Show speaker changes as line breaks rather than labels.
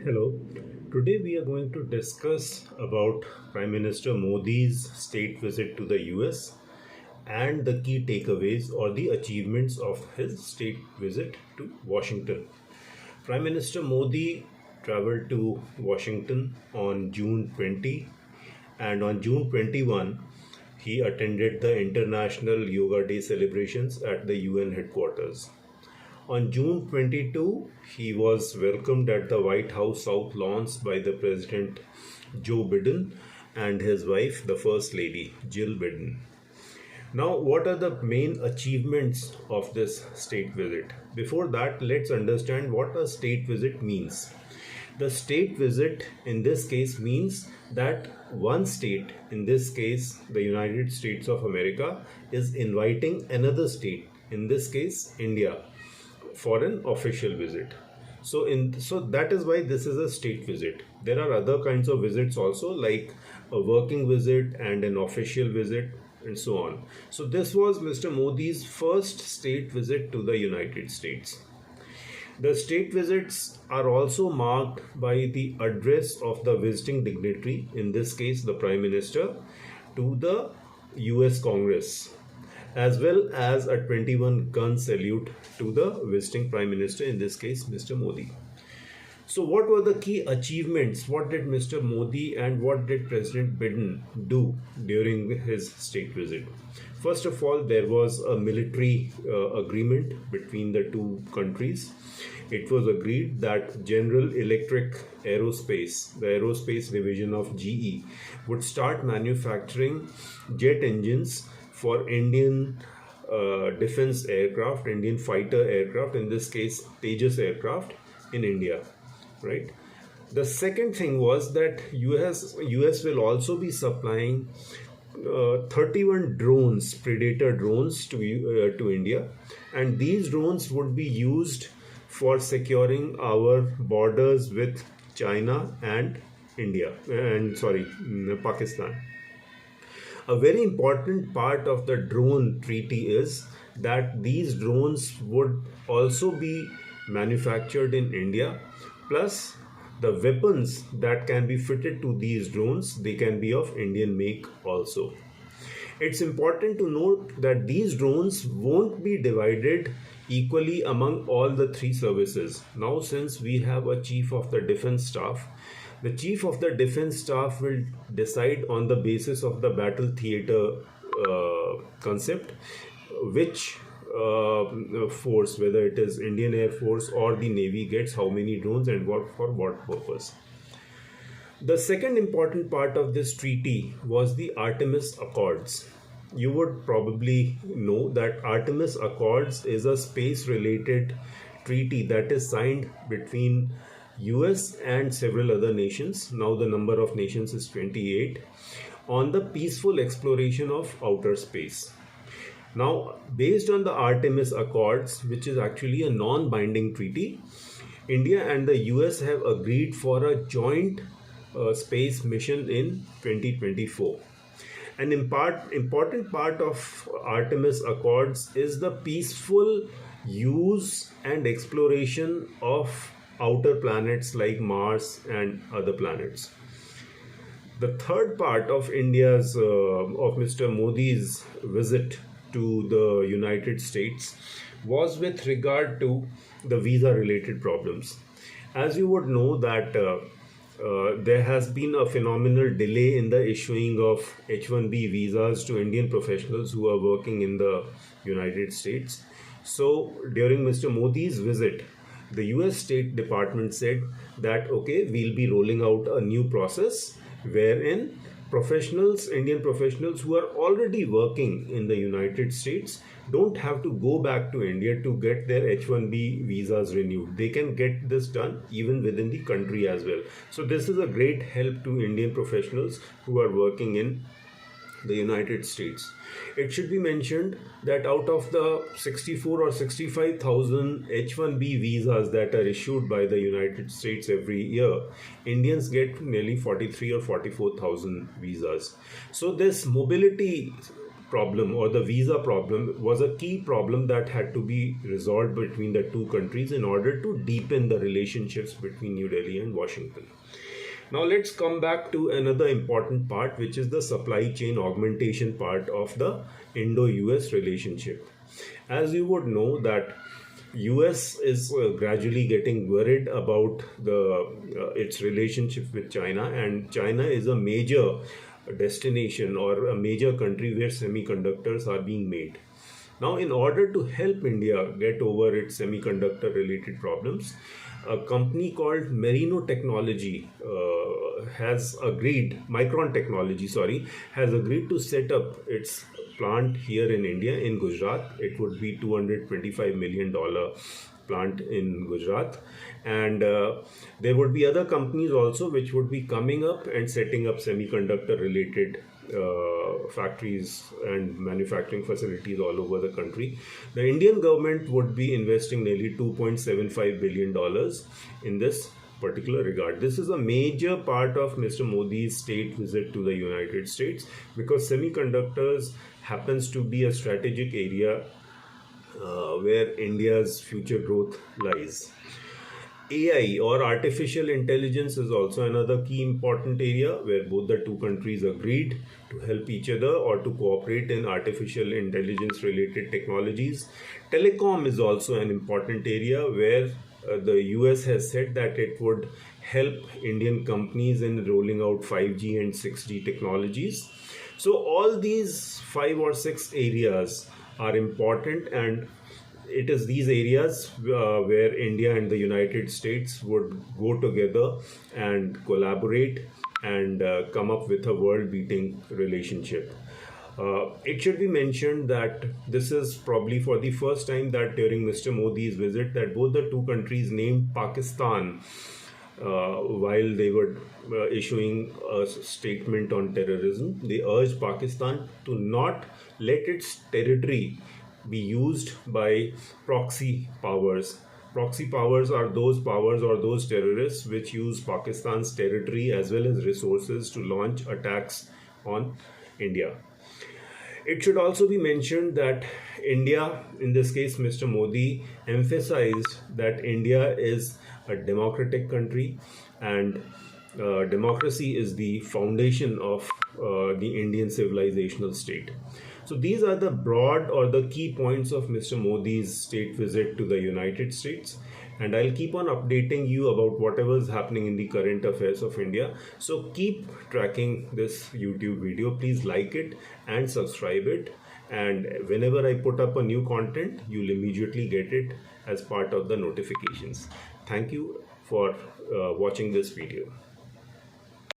Hello. Today we are going to discuss about Prime Minister Modi's state visit to the US and the key takeaways or the achievements of his state visit to Washington. Prime Minister Modi traveled to Washington on June 20, and on June 21 he attended the International Yoga Day celebrations at the UN headquarters. On June 22, he was welcomed at the White House South Lawns by the President Joe Biden and his wife, the First Lady Jill Biden. Now, what are the main achievements of this state visit? Before that, let's understand what a state visit means. The state visit in this case means that one state, in this case the United States of America, is inviting another state, in this case India, for an official visit. So that is why this is a state visit. There are other kinds of visits also, like a working visit and an official visit and so on. So this was Mr. Modi's first state visit to the United States. The state visits are also marked by the address of the visiting dignitary, in this case the Prime Minister, to the US Congress, as well as a 21-gun salute to the visiting Prime Minister, in this case Mr. Modi. So what were the key achievements? What did Mr. Modi and what did President Biden do during his state visit? First of all, there was a military agreement between the two countries. It was agreed that General Electric Aerospace, the aerospace division of GE, would start manufacturing jet engines for Indian defense aircraft, Indian fighter aircraft, in this case Tejas aircraft, in India, right? The second thing was that US will also be supplying 31 drones, Predator drones, to India, and these drones would be used for securing our borders with China and Pakistan. A very important part of the drone treaty is that these drones would also be manufactured in India, plus the weapons that can be fitted to these drones, they can be of Indian make also. It's important to note that these drones won't be divided equally among all the three services. Now, since we have a chief of the defense staff, the chief of the defense staff will decide on the basis of the battle theater concept which force, whether it is Indian Air Force or the Navy, gets how many drones and for what purpose. The second important part of this treaty was the Artemis Accords. You would probably know that Artemis Accords is a space-related treaty that is signed between US and several other nations. Now the number of nations is 28, on the peaceful exploration of outer space. Now, based on the Artemis Accords, which is actually a non-binding treaty, India and the US have agreed for a joint space mission in 2024. An important part of Artemis Accords is the peaceful use and exploration of outer planets like Mars and other planets. The third part of of Mr. Modi's visit to the United States was with regard to the visa related problems. As you would know that there has been a phenomenal delay in the issuing of H-1B visas to Indian professionals who are working in the United States. So during Mr. Modi's visit, the US State Department said that, okay, we'll be rolling out a new process wherein Indian professionals who are already working in the United States don't have to go back to India to get their H-1B visas renewed. They can get this done even within the country as well. So this is a great help to Indian professionals who are working in the United States. It should be mentioned that out of the 64 or 65,000 H-1B visas that are issued by the United States every year, Indians get nearly 43 or 44,000 visas. So this mobility problem or the visa problem was a key problem that had to be resolved between the two countries in order to deepen the relationships between New Delhi and Washington. Now let's come back to another important part, which is the supply chain augmentation part of the Indo-US relationship. As you would know that US is gradually getting worried about its relationship with China, and China is a major destination or a major country where semiconductors are being made. Now, in order to help India get over its semiconductor related problems, a company called Micron Technology has agreed to set up its plant here in India, in Gujarat. It would be $225 million plant in Gujarat, and there would be other companies also which would be coming up and setting up semiconductor related factories and manufacturing facilities all over the country. The Indian government would be investing nearly $2.75 billion in this particular regard. This is a major part of Mr. Modi's state visit to the United States, because semiconductors happens to be a strategic area where India's future growth lies. AI or artificial intelligence is also another key important area where both the two countries agreed to help each other or to cooperate in artificial intelligence related technologies. Telecom is also an important area where the US has said that it would help Indian companies in rolling out 5G and 6G technologies. So all these 5 or 6 areas are important, and it is these areas where India and the United States would go together and collaborate and come up with a world-beating relationship. It should be mentioned that this is probably for the first time that during Mr. Modi's visit that both the two countries named Pakistan while they were issuing a statement on terrorism. They urged Pakistan to not let its territory be used by proxy powers. Proxy powers are those powers or those terrorists which use Pakistan's territory as well as resources to launch attacks on India. It should also be mentioned that India, in this case Mr. Modi, emphasized that India is a democratic country and democracy is the foundation of the Indian civilizational state. So these are the broad or the key points of Mr. Modi's state visit to the United States, and I'll keep on updating you about whatever is happening in the current affairs of India. So keep tracking this YouTube video. Please like it and subscribe it, and whenever I put up a new content, you'll immediately get it as part of the notifications. Thank you for watching this video.